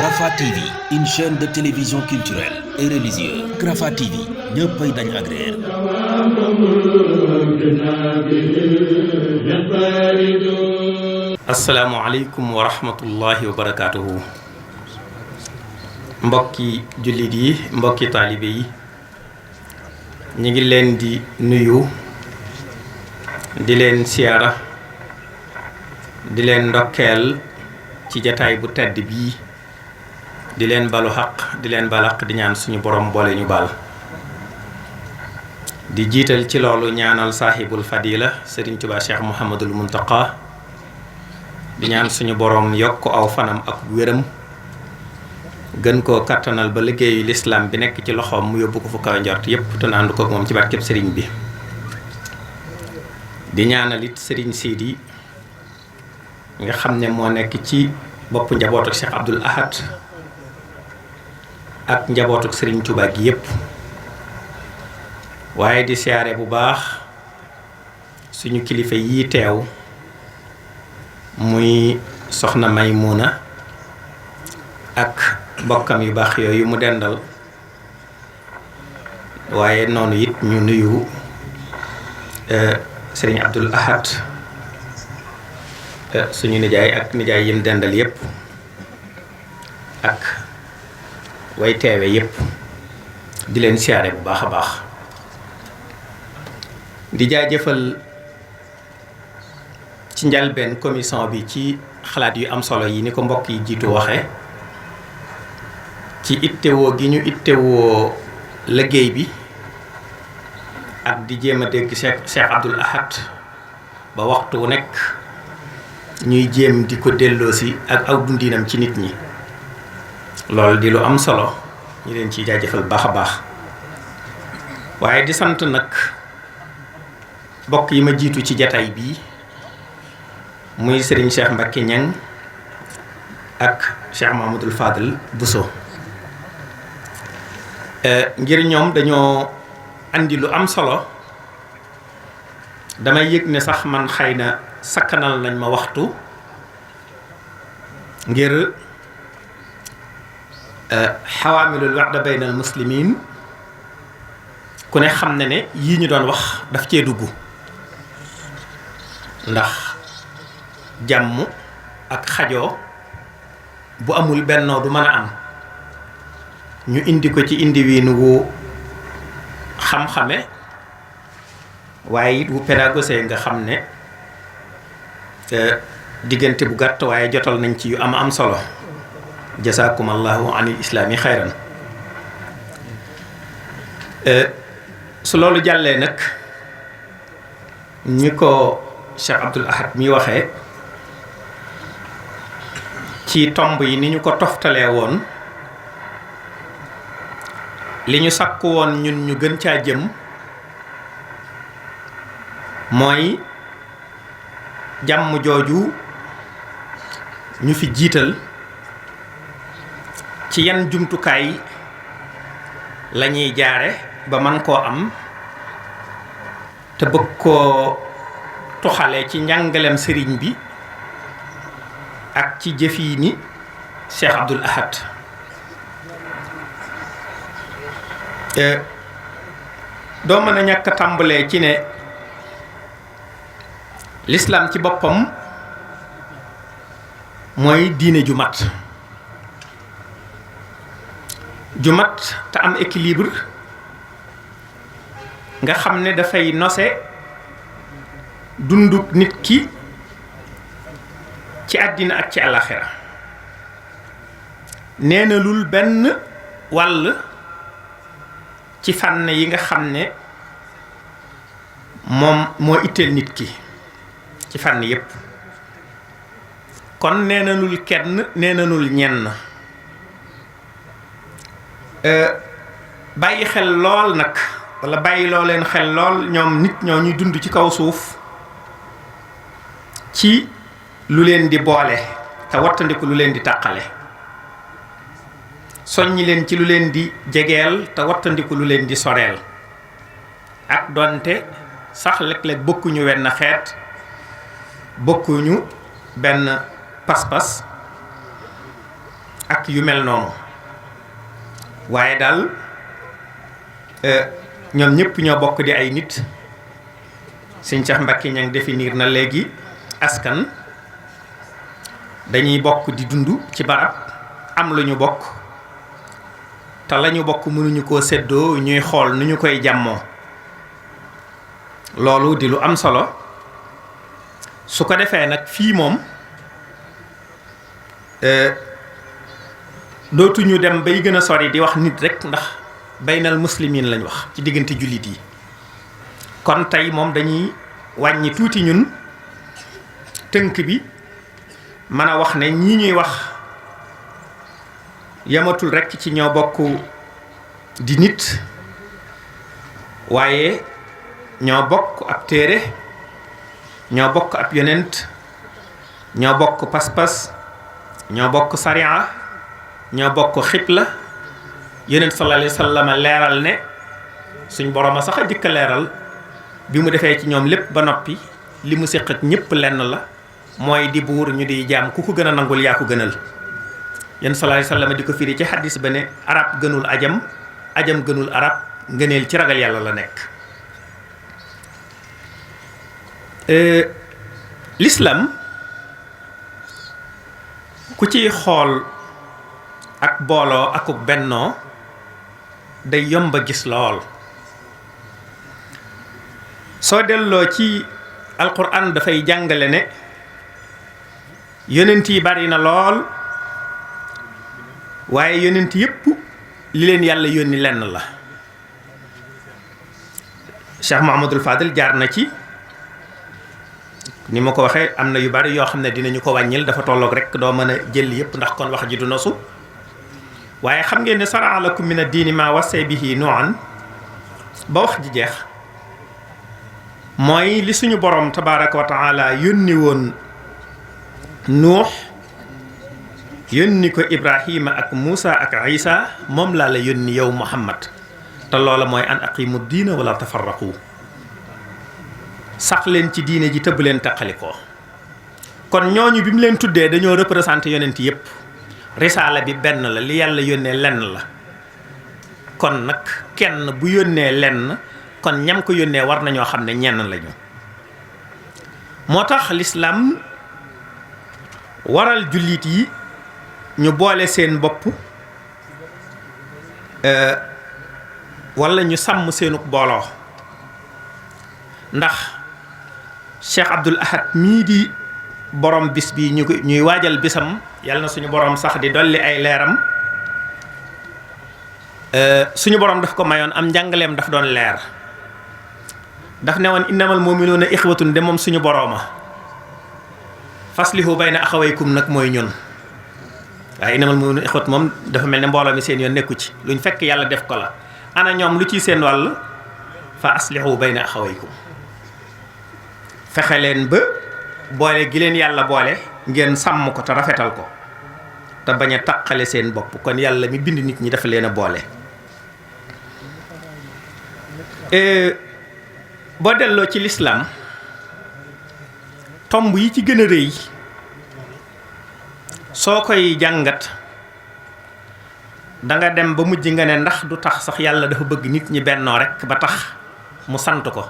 Rafah TV, une chaîne de télévision culturelle et religieuse. Rafah TV ñëppay dañ agréer. asalaamualeykum wa rahmatullahi wa barakaatuhu. mbokki jullit yi, mbokki taalibe yi, ñu ngi leen di nuyu, di leen siyaara, di leen ndokkeel ci jataay bu tedd bii, di leen balu xaq, di leen balaq, di ñaan suñu borom boole ñu baal. di jiital ci loolu ñaanal saaxibul fadila Sëriñ Tuubaa Cheikh Mouhamadul Muntaqa, di ñaan suñu borom yokk aw fanam ak wéram, gën koo kattanal ba liggéeyu lislaam bi nekk ci loxoom mu yóbbu ko fu kaw njort yépp te naandu ko moom ci barkeb sëriñ bi. di ñaanal it sëriñ Sidi nga xam ne moo nekk ci boppu njabootu Cheikh Abdoul Ahad ak njabootu sëriñ Touba gi yépp, waaye di siyaare bu baax suñu kilifa yi teew muy soxna Maymuna ak bokkam yu baax yooyu mu dendal, waaye noonu it ñu nuyu sëriñ Abdoul Ahad suñu nijaay ak nijaay yim dendal yépp ak way teewe yépp, di leen siyaare bu baax a baax. di jaajëfal ci njalbeen commission bi ci xalaat yu am solo yi ni ko mbokk yi jiitu waxe ci ittewoo gi ñu ittewoo liggéey bi ak di jéem a dégg Cheikh Abdoul Ahad ba waxtu wu nekk ñuy jéem di ko delloosi ak aw dundinam ci nit ñi. loolu di lu am solo, ñu leen ciy jaajëfal baax a baax. waaye di sant nag mbokk yi ma jiitu ci jataay bii muy Serigne Cheikh Mbacké Niang ak Cheikh Mamadou Fadel Bousso, ngir ñoom dañoo andi lu am solo. damay yëg ne sax man xëy na sakkanal nañ ma waxtu ngir xawaamilul wahda bayna al muslimin, ku ne xam ne ne yii ñu doon wax daf cee dugg, ndax jàmm ak xajoo bu amul bennoo du mën a am. ñu indi ko ci indi wiin wu xam-xame waaye it wu pédagogie nga xam ne diggante bu gàtt waaye jotal nañ ci yu am solo. jasaakum allahu anil islaami xayran. su loolu jàllee nag ñi ko Cheikh Abdoul Ahad mi waxee ci tomb yi ni ñu ko toftalee woon, li ñu sakku woon ñun ñu gën caa jëm mooy jàmm jooju ñu fi jiital ci yan jumtukaay la ñuy jaare ba man koo am te bëgg koo tuxale ci njàngalem sëriñ bi ak ci jëfii ni Cheikh Abdoul Ahad. doo mën a ñàkk a tàmbalee ci ne l'islam ci boppam mooy diine ju mat te am équilibre, nga xam ne dafay nose dunduk nit ki ci àddina ak ci àllaxira. nee na lul benn wàll ci fànn yi nga xam ne moom moo itteel nit ki ci fànn yépp. kon nee na nul kenn, nee na nul ñenn. bàyyi xel lool nag, walla bàyyi loo leen xel lool ñoom nit ñoo ñuy dund ci kaw suuf ci lu leen di boole te wattandiku lu leen di tàqale. soññi leen ci lu leen di jegeel te wattandiku lu leen di soreel ak donte sax léeg-léeg bokkuñu wenn xeet bokkuñu benn pas-pas ak yu mel noonu waaye daal ñoom ñëpp ñoo bokk di ay nit. Sëñ Cheikh Mbacke ña ngi définir na léegi askan dañuy bokk di dund ci barab am lu ñu bokk te la ñu bokk mënuñu koo séddoo ñuy xool nu ñu koy jàmmoo loolu di lu am solo su ko defee nag fii moom dootuñu dem bay gën a sori di wax nit rek ndax baynal muslimin lañ wax ci diggante jullit yi kon tey moom dañuy wàññi tuuti ñun tënk bi mën a wax ne ñii ñuy wax yamatul rekk ci ñoo bokk di nit waaye ñoo bokk ab téere ñoo bokk ab yonent ñoo bokk pas-pas ñoo bokk sariya ñoo bokk xibla yonent sallallahu alayhi wa sallam leeral ne suñ borom a sax a jëkk a leeral bi mu defee ci ñoom lépp ba noppi li mu séq ak ñépp lenn la mooy di buur ñu di jaam ku ko gën a nangul yaa ko gënal yonent sallallahu alayhi wa sallam di ko firi ci xaddis ba ne arab gënul ajam ajam gënul arab ngëneel ci ragal yàlla la nekk. l'islam ku ciy xool ak booloo akuk bennoo day yomba gis lool soo delloo ci alquran dafay jàngale ne yonent yi bari na lool waaye yonent yépp li leen yàlla yónni lenn la. Cheikh Mouhamadul Fadil jaar na ci ni ma ko waxee am na yu bari yoo xam ne dinañu ko wàññil dafa tolloog rek doo mën a jël yépp ndax kon wax ji du nosu waaye xam ngeen ne sara'a lakum mina diini maa wassay bihi Nuuhan ba wax ji jeex mooy li suñu borom tabaaraka wa taala yónni woon Nuux yónni ko Ibrahima ak Muusa ak Isa moom laa la yónni yow Muhammad te loola mooy an aqimu diina wala tafarraqu sax leen ci diine ji tëbb leen taqalikoo kon ñooñu bi mu leen tuddee dañoo représenté yonent yépp risaala bi benn la li yàlla yónnee lenn la kon nag kenn bu yónnee lenn kon ñam ko yónnee war nañoo xam ne ñenn lañu moo tax lislaam waral jullit yi ñu boole seen bopp wala ñu sàmm seenuk booloo ndax Cheikh Abdoul Ahad mii di borom bis bi ñuy waajal bisam yàlla na suñu borom sax di dolli ay leeram suñu borom daf ko mayoon am njàngaleem daf doon leer daf ne woon innamal mu'minuuna ixwatun de moom suñu borooma faslihu bayna axawaykum nag mooy ñun waaye innamal mu'minuuna ixwat moom dafa mel ne mbooloo mi seen yoon nekku ci luñ fekk yàlla def ko la ana ñoom lu ciy seen wàll fa aslihu bayna axawaykum fexe leen ba boole gi leen yàlla boole ngeen sàmm ko te rafetal ko te bañ a taqale seen bopp kon yàlla mi bind nit ñi dafa leen a boole. boo delloo ci lislaam tomb yi ci gën a rëy soo koy jàngat danga dem ba mujj nga ne ndax du tax sax yàlla dafa bëgg nit ñi bennoo rekk ba tax mu sant ko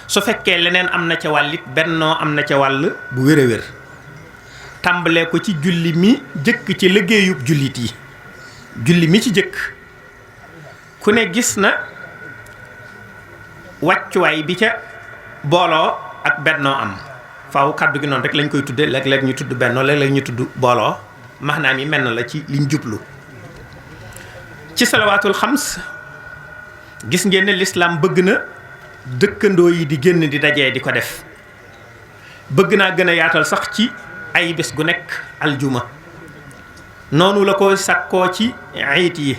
su fekkee leneen am na ca wàllit bennoo am na ca wàll bu wér a wér tàmbalee ko ci julli mi jëkk ci liggéeyub jullit yi julli mi ci jëkk ku ne gis na wàccuwaay bi ca booloo ak bennoo am faaw kàddu gi noonu rek lañ koy tudde léeg-léeg ñu tudd bennoo léeg-léeg ñu tudd booloo maanaam yi mel na la ci liñ jublu ci salawaatul xams gis ngeen ne lislaam bëgg na dëkkandoo yi di génn di dajee di ko def bëgg naa gën a yaatal sax ci ay bés gu nekk aljuma noonu la ko sàkkoo ci ayit yi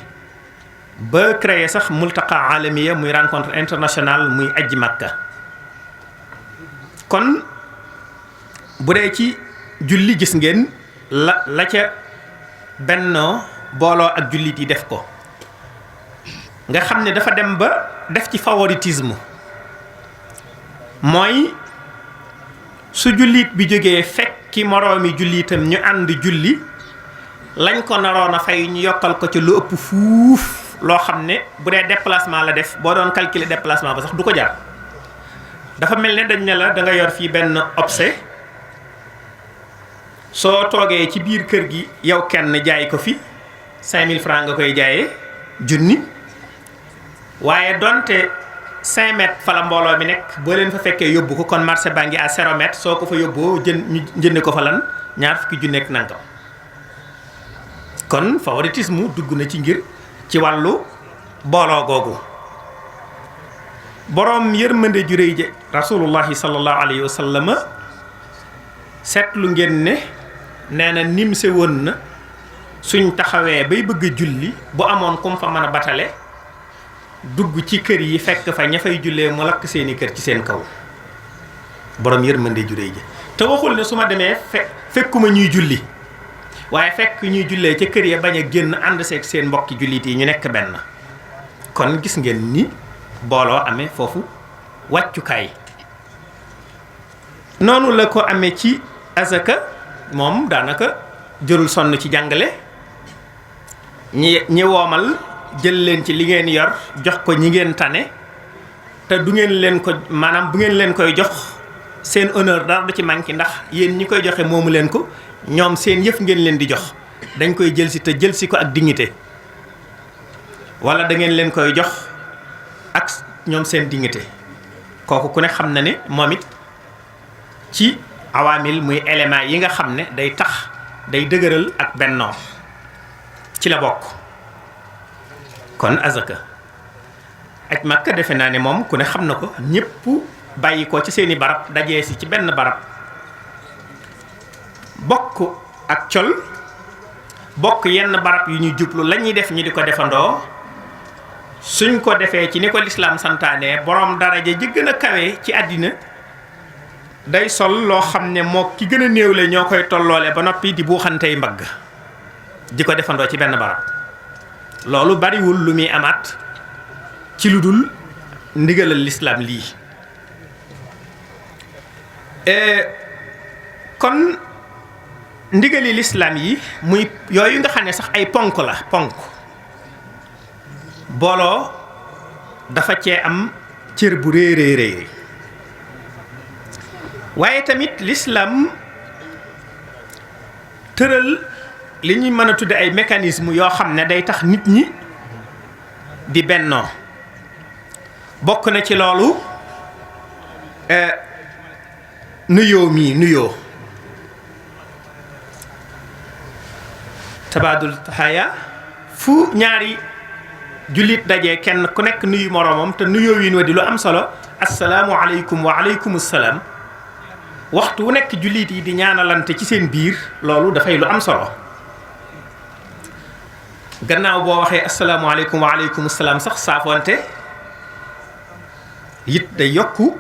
ba créé sax multaqa alamiya muy rencontre internationale muy ajji makka kon bu dee ci julli gis ngeen la ca bennoo booloo ak jullit yi def ko nga xam ne dafa dem ba def ci favoritisme mooy su jullit bi jógee fekki moroomi jullitam ñu ànd julli lañ ko naroon a fay ñu yokkal ko ci lu ëpp fuuf loo xam ne bu dee déplacement la def boo doon calculer déplacement ba sax du ko jar dafa mel ne dañ ne la da nga yor fii benn objet soo toogee ci biir kër gi yow kenn jaay ko fi 5000 francs nga koy jaayee junni waaye donte 5 mètres fa la mbooloo mi nekk boo leen fa fekkee yóbbu ko kon marché baa ngi à 0 mètre soo ko fa yóbboo ñu jënd ko fa lan ñaar fukki junni ak nangam kon favoritisme dugg na ci ngir ci wàllu booloo googu boroom yërmande ju rëy je rasulullahi sallallahu alayhi wa sallam seetlu ngeen ne nee na nimse woon na suñ taxawee bay bëgg a julli bu amoon kum fa mën a batale dugg ci kër yi fekk fa ña fay jullee mu lakk seeni kër ci seen kaw boroom yërmande ju rëy je te waxul ne su ma demee fekkuma ñuy julli waaye fekk ñuy jullee ca kër ya bañ a génn ànd seeg seen mbokki jullit yi ñu nekk benn kon gis ngeen ni booloo amee foofu wàccukaay noonu la ko amee ci azaka moom daanaka jërul sonn ci jàngale ñi woomal jël leen ci li ngeen yor jox ko ñi ngeen tane te du ngeen leen ko maanaam bu ngeen leen koy jox seen honneur dara du ci manqué ndax yéen ñi koy joxe moomu leen ko ñoom seen yëf ngeen leen di jox dañ koy jël si te jël si ko ak dignité wala da ngeen leen koy jox ak ñoom seen dignité kooku ku ne xam na ne moom it ci awaamil muy élément yi nga xam ne day tax day dëgëral ak bennoo ci la bokk kon azaka aj Makka defe naa ne moom ku ne xam na ko ñépp bàyyi ko ci seeni barab dajee si ci benn barab bokk ak col bokk yenn barab yu ñuy jublu la ñuy def ñi di ko defandoo suñ ko defee ci ni ko lislaam santaane boroom daraja ji gën a kawe ci àddina day sol loo xam ne moo ki gën a néewle ñoo koy tolloole ba noppi di buuxantey mbagg di ko defandoo ci benn barab loolu bariwul lu muy amaat ci lu dul ndigalal lislaam lii kon ndigali lislaam yi muy yooyu nga xam ne sax ay ponk la ponk booloo dafa cee am cër bu réy waaye tamit lislaam tëral li ñuy mën a tudde ay mécanisme yoo xam ne day tax nit ñi di bennoo bokk na ci loolu nuyoo tabaadul taxaaya fu ñaari jullit dajee kenn ku nekk nuyu moroomam te nuyoo wiin wa di lu am solo assalaamu aleykum wa aleykum salaam waxtu wu nekk jullit yi di ñaanalante ci seen biir loolu dafay lu am solo gannaaw boo waxee assalaamu aleykum wa aleykum salaam sax saafonte it day yokku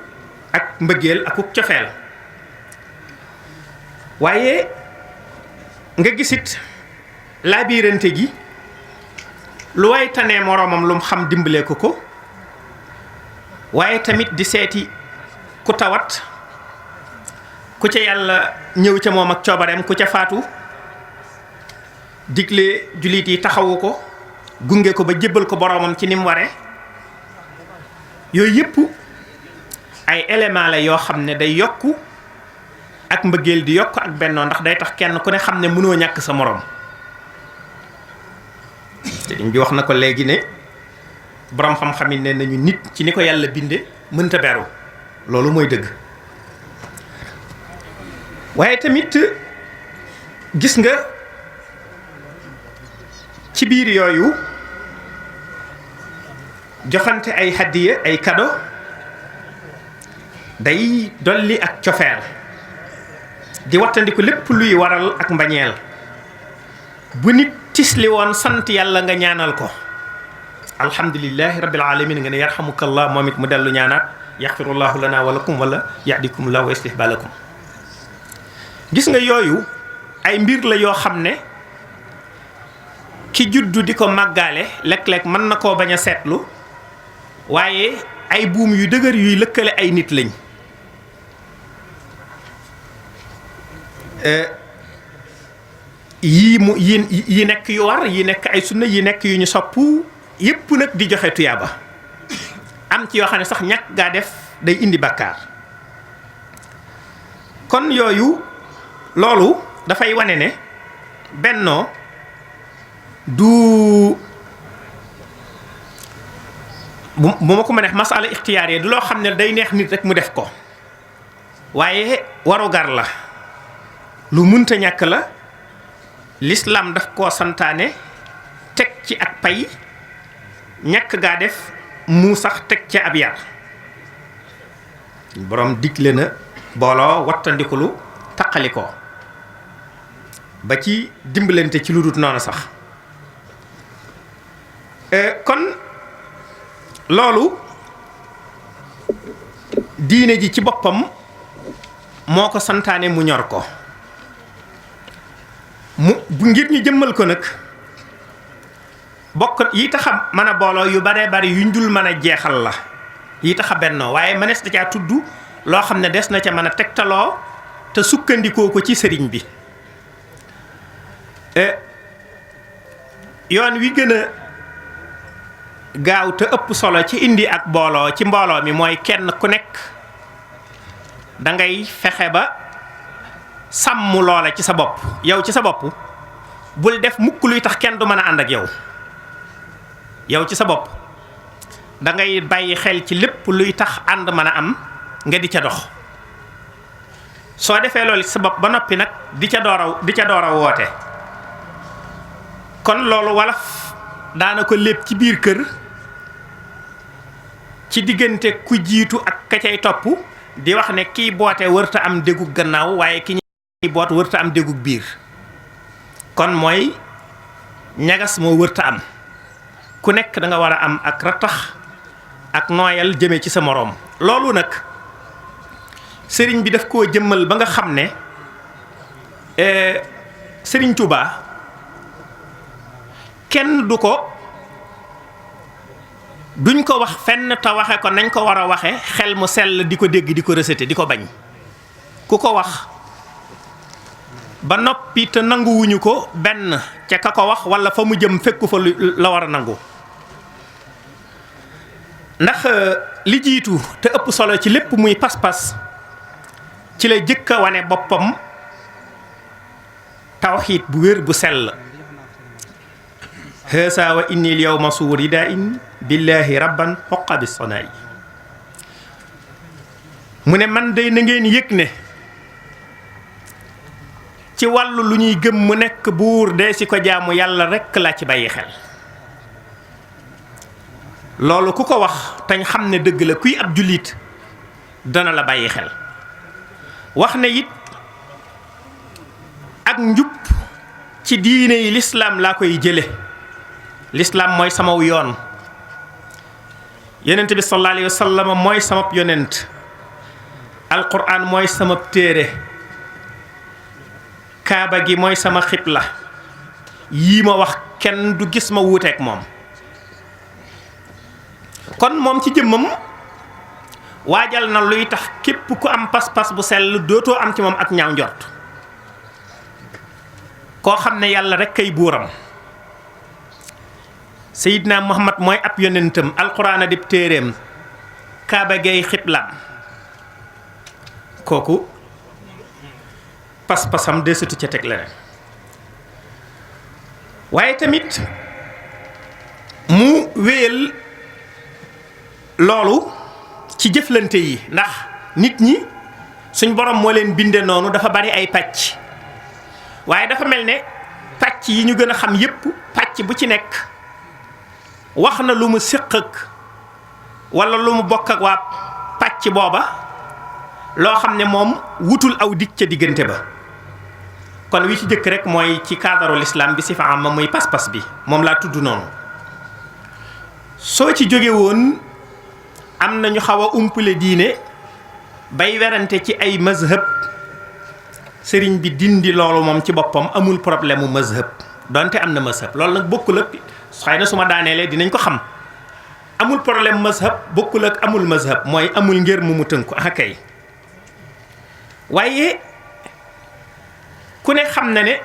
ak mbëggeel ak cofeel waaye nga gisit laabiirante gi lu way tanee moroomam lu mu xam dimbalee ko waaye tamit di seeti ku tawat ku ca yàlla ñëw ca moom ak coobareem ku ca faatu digle jullit yi taxawu ko gunge ko ba jébbal ko boroomam ci ni mu ware yooyu yëpp ay élément la yoo xam ne day yokku ak mbëggeel di yokk ak bennoo ndax day tax kenn ku ne xam ne mënoo ñàkk sa moroom sëriñ bi wax na ko léegi ne boroom xam-xam yi ne nañu nit ci ni ko yàlla binde mënta beru loolu mooy dëgg waaye tamit gis nga ci biir yooyu joxante ay hadiya ay cadeau day dolli ak cofeel di wattandiku lépp luy waral ak mbañeel bu nit tisli woon sant yàlla nga ñaanal ko alhamdulillahi rabbil alamin nga ne yarhamukallah moom it mu dellu ñaanaat yaxfirullahu lana wa lakum wala yahdikumullah wa yuslih balakum gis nga yooyu ay mbir la yoo xam ne ki juddu di ko màggaale léeg-léeg mën na koo bañ a seetlu waaye ay buum yu dëgër yuy lëkkale ay nit lañ. yi nekk yu war yi nekk ay sunna yi nekk yu ñu sopp yépp nag di joxe tuyaaba am ci yoo xam ne sax ñàkk gaa def day indi bàkkaar. kon yooyu loolu dafay wane ne bennoo du bu ma ko mënee masala ixtiyaar yi du loo xam ne day neex nit rek mu def ko waaye warugar la lu munta ñàkk la. l'islam daf koo santaane teg ci ak pay ñàkk gaa def mu sax teg ci ab yar borom digle na booloo wattandikulu taqalikoo ba ci dimbalante ci lu dul noonu sax. kon loolu diine ji ci boppam moo ko santaane mu ñor ko mu ngir ñu jëmmal ko nag bokk yi tax a mën a booloo yu baree bari yuñ dul mën a jeexal la yi tax a bennoo waaye mënees na caa tudd loo xam ne des na ca mën a tegtaloo te sukkandikoo ko ci sëriñ bi. yoon wi gën a gaaw te ëpp solo ci indi ak booloo ci mbooloo mi mooy kenn ku nekk da ngay fexe ba sàmm loola ci sa bopp yow ci sa bopp bul def mukk luy tax kenn du mën a ànd ak yow ci sa bopp da ngay bàyyi xel ci lépp luy tax ànd mën a am nga di ca dox. soo defee loolu ci sa bopp ba noppi nag di ca door a woote. kon loolu wolof daana ko lépp ci biir kër ci diggante ku jiitu ak ka cay topp di wax ne kii boote wërta am déggu gannaaw waaye ki ñuy boot wërta am déggu biir. kon mooy ñagas moo wërta am ku nekk da nga war a am ak rattax ak nooyal jëme ci sa moroom. loolu nag sëriñ bi daf koo jëmmal ba nga xam ne sëriñ Touba kenn duñ ko wax fenn te waxe ko nañ ko war a waxe xel mu sell di ko dégg di ko recété di ko bañ. ku ko wax ba noppi te nanguwuñu ko benn ca ka ko wax walla fa mu jëm fekku fa la war a nangu. ndax li jiitu te ëpp solo ci lépp muy pas-pas ci la jëkk a wane boppam tawxiid bu wér bu sell. hasa wa inni l yawma suurida in billahi rabban xoqa bi sonaayi mu ne man day na ngeen yëg ne ci wàllu lu ñuy gëm mu nekk buur dee si ko jaamu yàlla rekk laa ci bàyyi xel. loolu ku ko wax tañ xam ne dëgg la kuy ab jullit dana la bàyyi xel. wax ne it ak njub ci diine yi lislaam laa koy jële. lislaam mooy samaw yoon. yonent bi sallallahu alayhi wa sallam mooy samab yonent. alquran mooy samab téere. kaaba gi mooy sama xibla. yii ma wax kenn du gis ma wuuteeg moom. kon moom ci jëmmam waajal na luy tax képp ku am pas-pas bu sell dootoo am ci moom ak ñaaw njort. koo xam ne yàlla rekk kay buuram. Seydina Muhammad mooy ab yonentam alquran a dib téeréem kaaba gay xiblaam kooku pas-pasam desutu ca teg leneen. waaye tamit mu wéyal loolu ci jëflante yi ndax nit ñi suñ borom moo leen binde noonu dafa bari ay pàcc waaye dafa mel ne pàcc yi ñu gën a xam yépp pàcc bu ci nekk wax na lu mu séq ak walla lu mu bokk ak waa pàcc booba loo xam ne moom wutul aw dig ca diggante ba. kon wi ci jëkk rek mooy ci cadre l'islam bi si fa am muy pas-pas bi moom laa tudd noonu. soo ci jóge woon am na ñu xaw a umpale diine bay werante ci ay mazhab sëriñ bi dindi loolu moom ci boppam amul problème mu mazhab donte am na mazhab loolu nag bokkul ak xëy na su ma daaneelee dinañ ko xam. amul problème mazhab bokkul ak amul mazhab mooy amul ngir mu tënku akay waaye ku ne xam na ne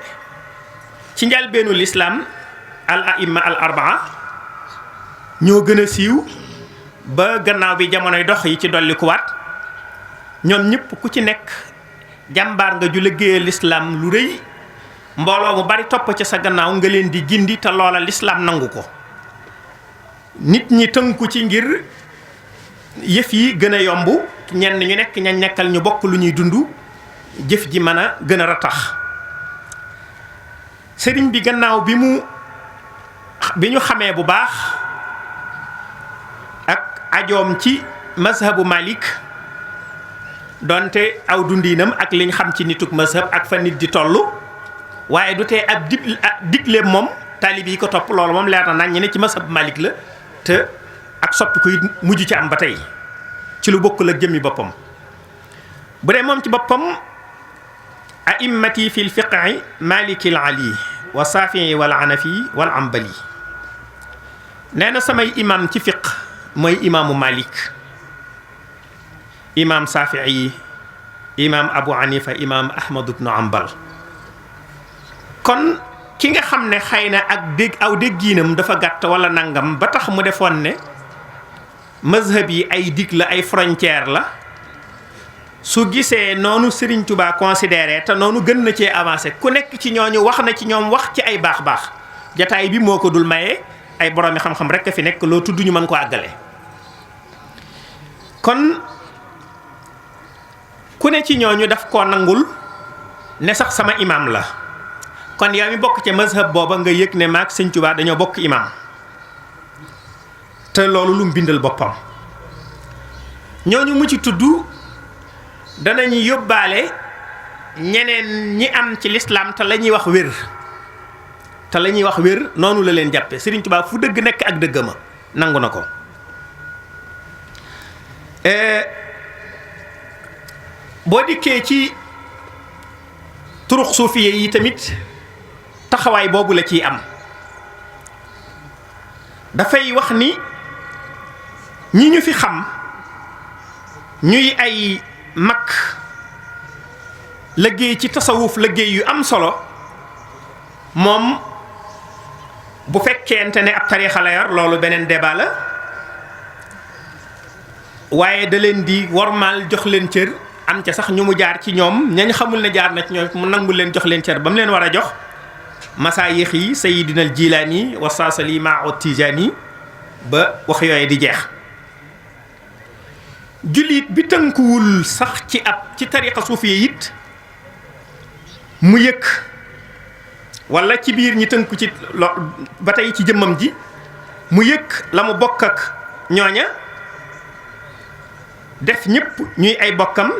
ci njalbeenu lislaam al aimma al arbaa ñoo gën a siiw ba gannaaw bi jamonoy dox yi ci dolli kuwaat ñoom ñëpp ku ci nekk jàmbaar nga ju liggéeyal lislaam lu rëy mbooloo mu bari topp ca sa gannaaw nga leen di gindi te loola lislaam nangu ko nit ñi tënku ci ngir yëf yi gën a yomb ñenn ñu nekk ña nekkal ñu bokk lu ñuy dund jëf ji mën a gën a ratax sëriñ bi gannaaw bi ñu xamee bu baax ak ajoom ci mazhabu Malik donte aw dundinam ak liñ xam ci nituk mazhab ak fa nit di toll waaye du tee ab digleem moom taalib yi ko topp loolu moom leer na nañ ñi ne ci mazhabu Malik la te ak soppi ko it mujj ci am ba tey ci lu bokkul ak jëmmi boppam bu dee moom ci boppam a'immati fil fiqhi malikil ali wa safii wal anafi wal ambali nee na samay imam ci fiq mooy imaamu Malik imaam safii imaam Abu Hanifa imaam Ahmad ibn Hanbal kon ki nga xam ne xëy na ak aw déggiinam dafa gàtt wala nangam ba tax mu defoon ne mazhab yi ay dig la ay frontière la su gisee noonu Serigne Touba considéré te noonu gën na cee avancé ku nekk ci ñooñu wax na ci ñoom wax ci ay baax-baax jataay bi moo ko dul maye ay boroomi xam-xam rek a fi nekk loo tudd ñu mën ko àggale kon ku ne ci ñooñu daf koo nangul ne sax sama imam la kon yow mi bokk ca mazhab booba nga yëg ne maag Sëñ Tuubaa dañoo bokk imam te loolu lu mu bindal boppam ñooñu mu ci tudd danañu yóbbaale ñeneen ñi am ci lislaam te la ñuy wax wér te la ñuy wax wér noonu la leen jàppe Sëriñ Tuubaa fu dëgg nekk ak dëggama nangu na ko boo dikkee ci turux suufiye yi tamit taxawaay boobu la ciy am dafay wax ni ñi ñu fi xam ñuy ay mag liggéey ci tasawuf liggéey yu am solo moom bu fekkente ne ab tariixa la yor loolu beneen débat la waaye da leen di wormaal jox leen cër am ca sax ñu mu jaar ci ñoom ñañ xamul ne jaar na ci ñoom mu nangul leen jox leen cër ba mu leen war a jox masaayix yi sayidina al jilaani wa saasali maa o tijaani ba wax yooyu di jeex jullit bi tënkuwul sax ci tariqa suufiya it mu yëg wala ci biir ñi tënku ci ba tey ci jëmmam ji mu yëg la mu bokk ak ñooña def ñëpp ñuy ay bokkam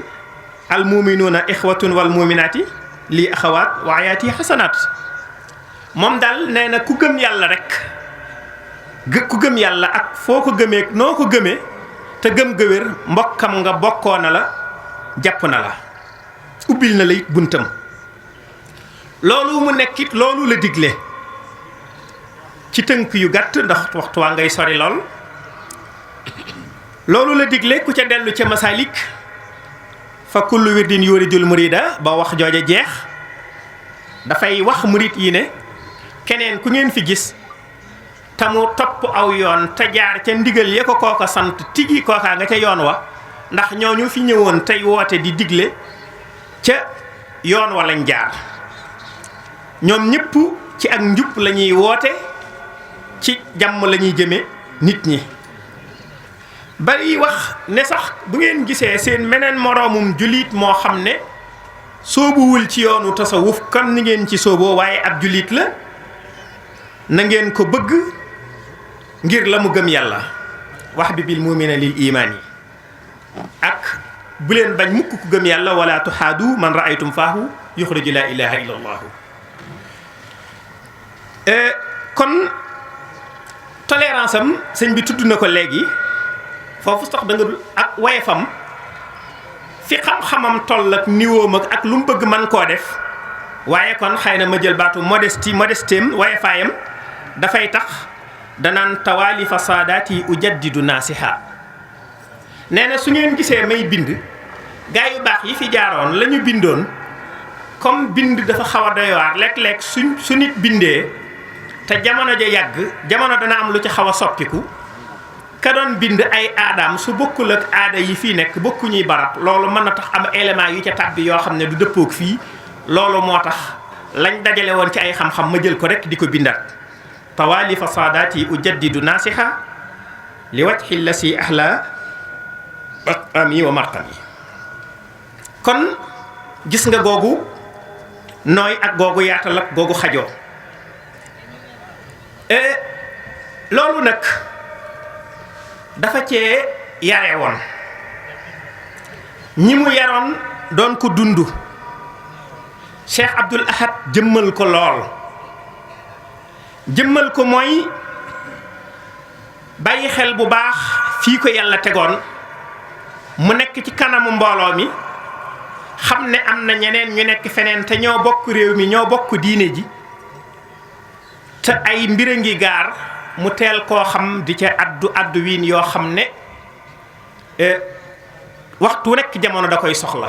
al muminuuna ixwatun wal muminaati lii axawaat wa ayaati xasanaat moom daal nee na ku gëm yàlla rek ku gëm yàlla ak foo ko gëmee noo ko gëmee te gëm gëwér mbokkam nga bokkoo na la jàpp na la ubbil na la it buntam loolu mu nekkit loolu la digle ci tënk yu gàtt ndax waxtu waa ngay sori lool loolu la digle ku ca dellu ca masalik fa kullu wirdin yuridul murida ba wax jooja jeex dafay wax murid yi ne keneen ku ngeen fi gis te mu topp aw yoon te jaar ca ndigal ya ko kooka sant tigi kookaa nga ca yoon wa ndax ñooñu fi ñëwoon tey woote di digle ca yoon wa lañ jaar ñoom ñëpp ci ak njub la ñuy woote ci jàmm la ñuy jëme nit ñi bari wax ne sax bu ngeen gisee seen meneen moroomum jullit moo xam ne soobuwul ci yoonu tasawuf comme ni ngeen ci sooboo waaye ab jullit la na ngeen ko bëgg ngir la mu gëm yàlla wax bi bil mu'mina lil imaan yi ak bu leen bañ mukk ku gëm yàlla wala tuhaadu man ra'aytum faahu yuxriju laa ilaha illa allahu kon tolérance am sëñ bi tudd na ko léegi foofu sax da nga dul ak wayefam fi xam-xamam toll ak niwoom ak lu mu bëgg man koo def waaye kon xëy na ma jël baatu modestem waaye faayam dafay tax danaan tawaalifa saadaati ujaddidu naasiha. nee na su ngeen gisee may bind gaa yu baax yi fi jaaroon la ñu bindoon comme bind dafa xaw a doy waar léeg-léeg su nit bindee te jamono ja yàgg jamono dana am lu ci xaw a soppiku ka doon bind ay aadaam su bokkul ak aada yi fii nekk bokkuñuy barab loolu mën na tax am élément yu ca tàbbi yoo xam ne du dëppook fii loolu moo tax lañ dajale woon ci ay xam-xam ma jël ko rek di ko bindaat tawaalifa saadaati ujaddidu naasiha li wajhi lasi ahla maqami wa marqami. kon gis nga googu nooy ak googu yaatal ak googu xajoo loolu nag dafa cee yare woon ñi mu yaroon doon ko dund Cheikh Abdoul Ahad jëmmal ko lool jëmmal ko mooy bàyyi xel bu baax fii ko yàlla tegoon mu nekk ci kanamu mbooloo mi xam ne am na ñeneen ñu nekk feneen te ñoo bokk réew mi ñoo bokk diine ji te ay mbir a ngi gaar mu teel koo xam di ca addu wiin yoo xam ne waxtu nekk jamono da koy soxla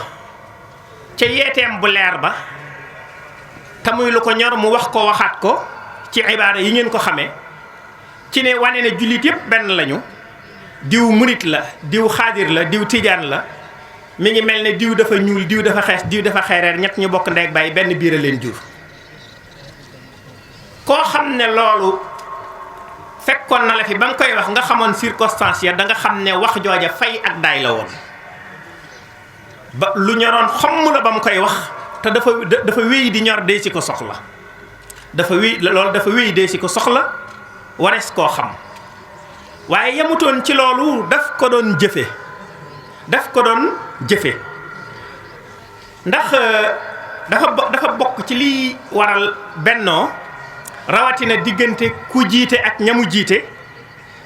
ca yeeteem bu leer ba te muy lu ko ñor mu wax ko waxaat ko ci ibaada yi ngeen ko xamee ci ne wane ne jullit yépp benn lañu diw murit la diw xaadir la diw tijaan la mi ngi mel ne diw dafa ñuul diw dafa xees diw dafa xeereer ñett ñu bokk ndey ak baay benn biir a leen jur koo xam ne loolu fekkoon na la fi ba nga koy wax nga xamoon circonstance ya da nga xam ne wax jooja fay ak daay la woon ba lu ñoroon xomm la ba mu koy wax te dafa wéy di ñor dee si ko soxla dafa wéy dee si ko soxla warees koo xam waaye yemutoon ci loolu daf ko doon jëfe ndax dafa bokk ci liy waral bennoo rawatina diggante ku jiite ak ñamu jiite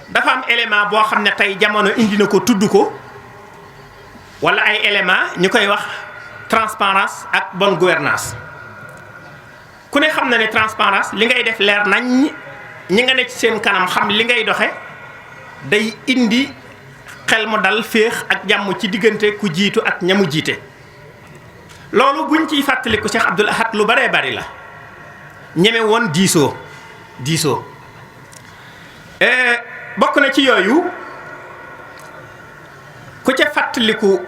dafa am élément boo xam ne tey jamono indi na ko tudd ko wala ay élément ñu koy wax transparence ak bonne gouvernance ku ne xam na ne transparence li ngay def leer nañ ñi nga ne ci seen kanam xam li ngay doxe day indi xel mu dal féex ak jàmm ci diggante ku jiitu ak ñamu jiite loolu buñ ciy fàttaliku Cheikh Abdoul Ahad lu baree bari la ñeme woon diisoo bokk na ci yooyu ku ca fàttaliku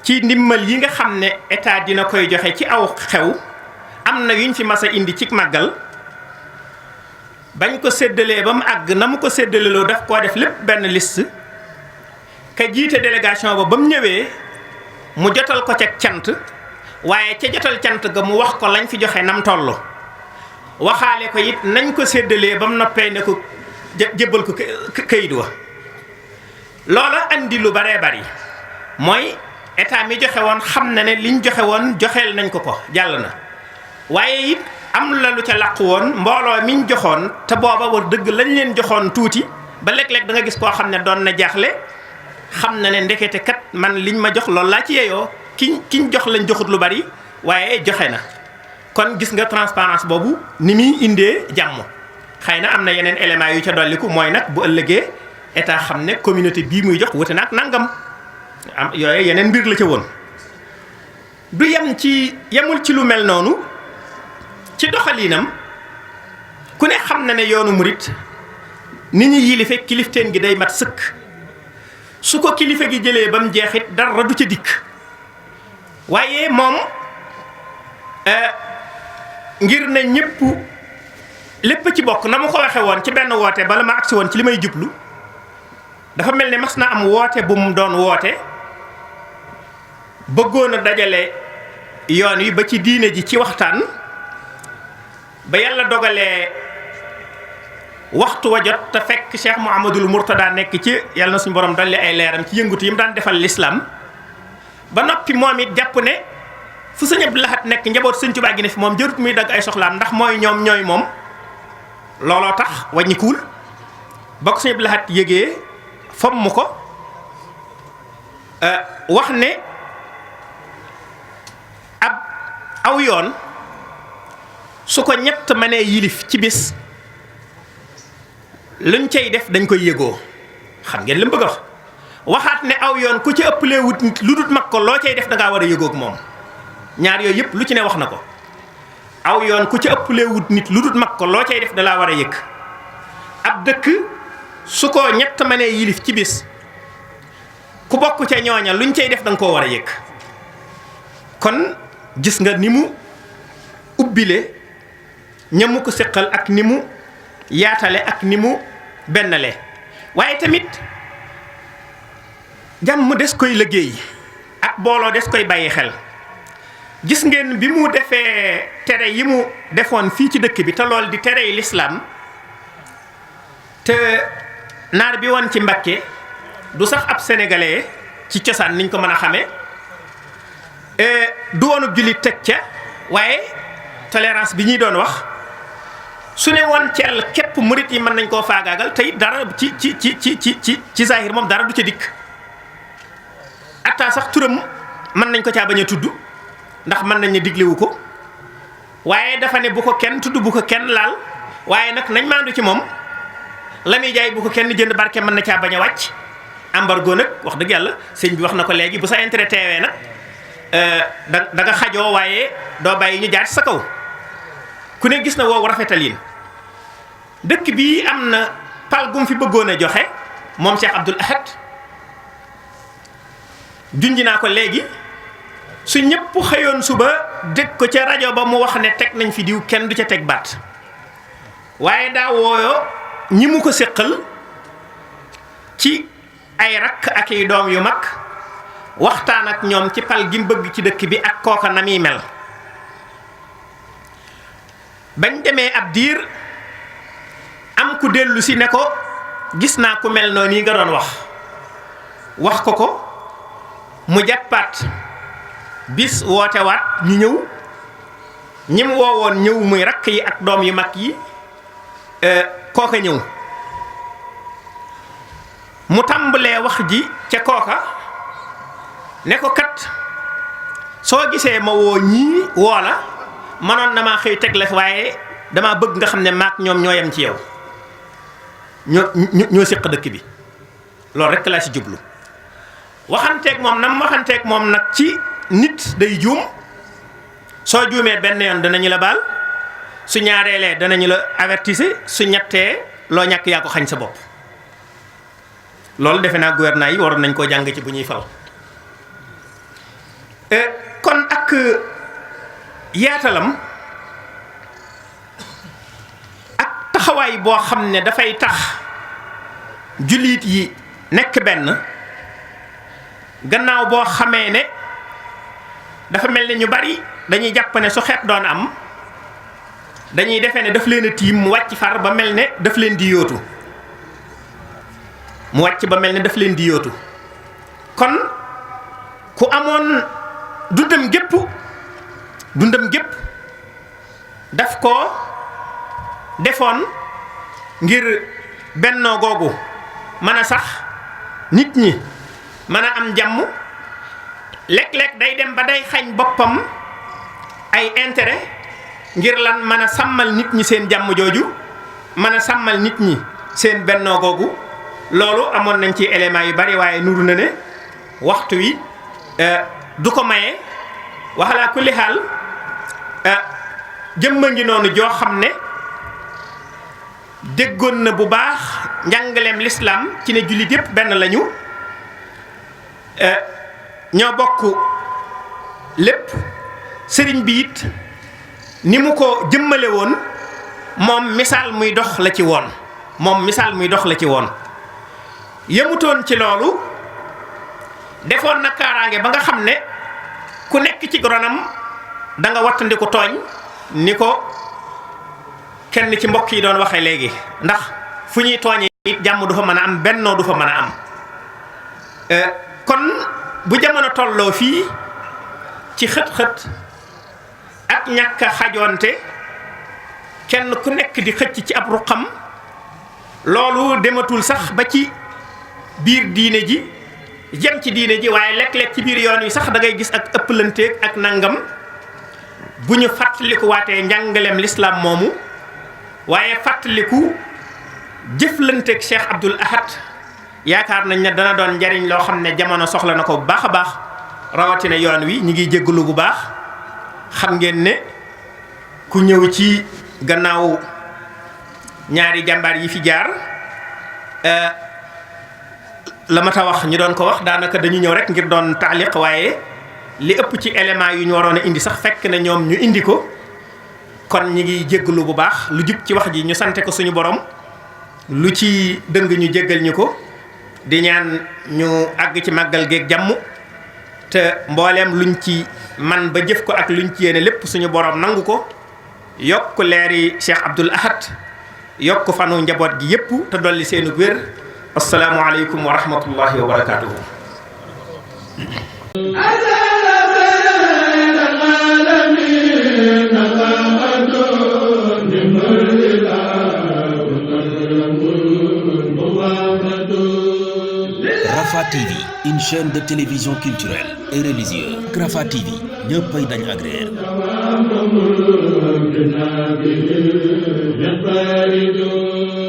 ci ndimmal yi nga xam ne état dina koy joxe ci aw xew am na yuñ fi mas a indi ci màggal bañ ko séddalee ba mu àgg na mu ko séddaleloo daf koo def lépp benn liste ka jiite délégation ba mu ñëwee mu jotal ko ca cant waaye ca jotal cant ga mu wax ko lañ fi joxe nam toll waxaale ko it nañ ko séddalee ba mu noppee ne ko jébbal ko këyit wa loola andi lu baree bari mooy état mi joxe woon xam na ne liñ joxe woon joxeel nañ ko jàll na waaye it am la lu ca làqu woon mbooloo miñ joxoon te booba war dëgg lañ leen joxoon tuuti ba léeg-léeg da nga gis koo xam ne doon na jaaxle xam na ne ndekete kat man liñ ma jox loolu laa ci yeyoo kiñ jox lañ joxut lu bari waaye joxe na kon gis nga transparence boobu ni muy indee jàmm xëy na am na yeneen éléments yu ca dolliku mooy nag bu ëllëgee état xam ne communauté bii muy jox wute na ak nangam am yooyu yeneen mbir la ca woon du yemul ci lu mel noonu ci doxaliinam ku ne xam na ne yoonu murit ni ñu yilife kilifteen gi day mat sëkk su ko kilifa gi jëlee ba mu jeexit dara du ca dikk waaye moom ngir ne ñépp lépp ci bokk na mu ko waxe woon ci benn woote bala ma agsi woon ci li may jublu dafa mel ne mas na am woote bu mu doon woote bëggoon a dajale yoon wi ba ci diine ji ci waxtaan ba yàlla dogalee waxtu wa jot te fekk Cheikh Mouhamadoul Mourtada nekk ci yàlla na suñu borom dolli ay leeram ci yëngutu yi mu daan defal l'islam ba noppi moom it jàpp ne fu sëñ Abdou Lahad nekk njaboot sëñ Tuubaa gi ne fi moom jërut muy dagg ay soxlaam ndax mooy ñooy moom looloo tax wàññikuwul ba ko sëñ Abdou Lahad yëgee fomm ko wax ne aw yoon su ko ñett mënee yilif ci bis luñ cay def dañ koy yëgoo. xam ngeen li mu bëgg a wax waxaat ne aw yoon ku ci ëppalee wut lu dut mag ko loo cay def da ngaa war a yëgoog moom. ñaar yooyu yëpp lu ci ne wax na ko. aw yoon ku ci ëppalee wut nit lu dut mag ko loo cay def da laa war a yëg. ab dëkk su ko ñett mënee yilif ci bis ku bokk ca ñooña luñ cay def da nga koo war a yëg. kon gis nga ni mu ubbile ñamu ko séqal ak ni mu yaatale ak ni mu bennale. waaye tamit jàmm des koy liggéey ak booloo des koy bàyyi xel. gis ngeen bi mu defee tere yi mu defoon fii ci dëkk bi te lool di tere yi lislaam te naar bi woon ci Mbakke du sax ab sénégalais ci cosaan niñ ko mën a xamee du woonub jullit teg ca waaye tolérance bi ñuy doon wax su ne woon ceel képp murit yi mën nañ koo faagaagal tey dara ci zahir moom dara du ca dikk. atta sax turam mën nañ ko caa bañ a tudd ndax mën nañ ne diglewu ko waaye dafa ne bu ko kenn tudd bu ko kenn laal waaye nag nañ maandu ci moom la muy jaay bu ko kenn jënd barke mën na caa bañ a wàcc. embargo nag wax dëgg yàlla sëñ bi wax na ko léegi bu sa intérêt teewee nag da nga xajoo waaye doo bàyyi ñu jaar ci sa kaw ku ne gis na woowu rafetalin. dëkk bii am na pal gum fi bëggoon a joxe moom Cheikh Abdoul Ahad junj naa ko léegi su ñëpp xëyoon suba dégg ko ca rajo ba mu wax ne teg nañ fi diw kenn du ca teg baat waaye daa wooyo ñi mu ko séqal ci ay rakk ak i doom yu mag waxtaan ak ñoom ci pal gi mu bëgg ci dëkk bi ak kooka na muy mel. bañ demee ab diir am ku dellu si ne ko gis naa ku mel noonu yi nga doon wax ko mu jàppaat bis woote waat ñu ñëw ñim woowoon ñëw muy rakk yi ak doom yu mag yi kooka ñëw mu tàmbalee wax ji ca kooka ne ko kat soo gisee ma woo ñii woo la mënoon na maa xëy teg la waaye dama bëgg nga xam ne maak ñoom ñoo yem ci yow ñoo séq dëkk bi loolu rekk laa ci jublu. waxanteeg moom nag ci nit day juum soo juumee benn yoon danañu la baal su ñaareelee danañu la avertise su ñettee loo ñàkk yaa ko xañ sa bopp. loolu defe naa gouvernement yi waroon nañ koo jàng ci bu ñuy fal. kon ak yaatalam ak taxawaay boo xam ne dafay tax jullit yi nekk benn gannaaw boo xamee ne dafa mel ne ñu bari dañuy jàpp ne su xeet doon am dañuy defee ne daf leen a tiim mu wàcc far ba mel ne daf leen di yóotu kon ku amoon dundam gépp daf ko defoon ngir bennoo googu mën a sax nit ñi mën a am jàmm. léeg-léeg day dem ba day xañ boppam ay intérêt ngir lan mën a sàmmal nit ñi seen jàmm jooju mën a sàmmal nit ñi seen bennoo googu. loolu amoon nañ ci éléments yu bari waaye nuru na ne waxtu wi du ko maye waxalaa kulli xaal jëmma ngi noonu joo xam ne déggoon na bu baax njàngaleem lislaam ci ne jullit yépp benn lañu ñoo bokk lépp. sëriñ bi it ni mu ko jëmmale woon moom misaal muy dox la ci woon yemutoon ci loolu defoon na kaaraange ba nga xam ne ku nekk ci ronam da nga wattandiku tooñ ni ko kenn ci mbokk yi doon waxee léegi ndax fu ñuy tooñee it jàmm du fa mën a am bennoo du fa mën a am. kon bu jamono tolloo fii ci xët-xët ak ñàkk a xajoonte kenn ku nekk di xëcc ci ab ruqam loolu dematul sax ba ci biir diine ji jëm ci diine ji waaye léeg-léeg ci biir yoon wi sax da ngay gis ak ëpplanteeg ak nangam bu ñu fàttaliku waatee njàngaleem lislaam moomu waaye fàttaliku jëflanteeg Cheikh Abdoul Ahad yaakaar nañ ne dana doon njariñ loo xam ne jamono soxla na ko bu baax a baax rawatina yoon wi ñu ngi jégalu bu baax xam ngeen ne ku ñëw ci gannaaw ñaari jàmbaar yi fi jaar la ma ta wax ñu doon ko wax daanaka dañu ñëw rek ngir doon taaliq waaye li ëpp ci élément yu ñu waroon a indi sax fekk na ñoom ñu indi ko kon ñi ngi jéggalu bu baax lu jub ci wax ji ñu sante ko suñu borom lu ci dëng ñu jéggal ñu ko di ñaan ñu àgg ci màggal geeg jàmm te mbooleem luñ ci man ba jëf ko ak luñ ci yéene lépp suñu borom nangu ko yokk leeri Cheikh Abdoul Ahad yokk fanu njaboot gi yépp te dolli seenu wér assalaamu aleykum wa rahmatullahi wa barakaatuhu. Rafah TV, une chaîne de télévision culturelle et religieuse. Rafah TV ñëppay dañ agréer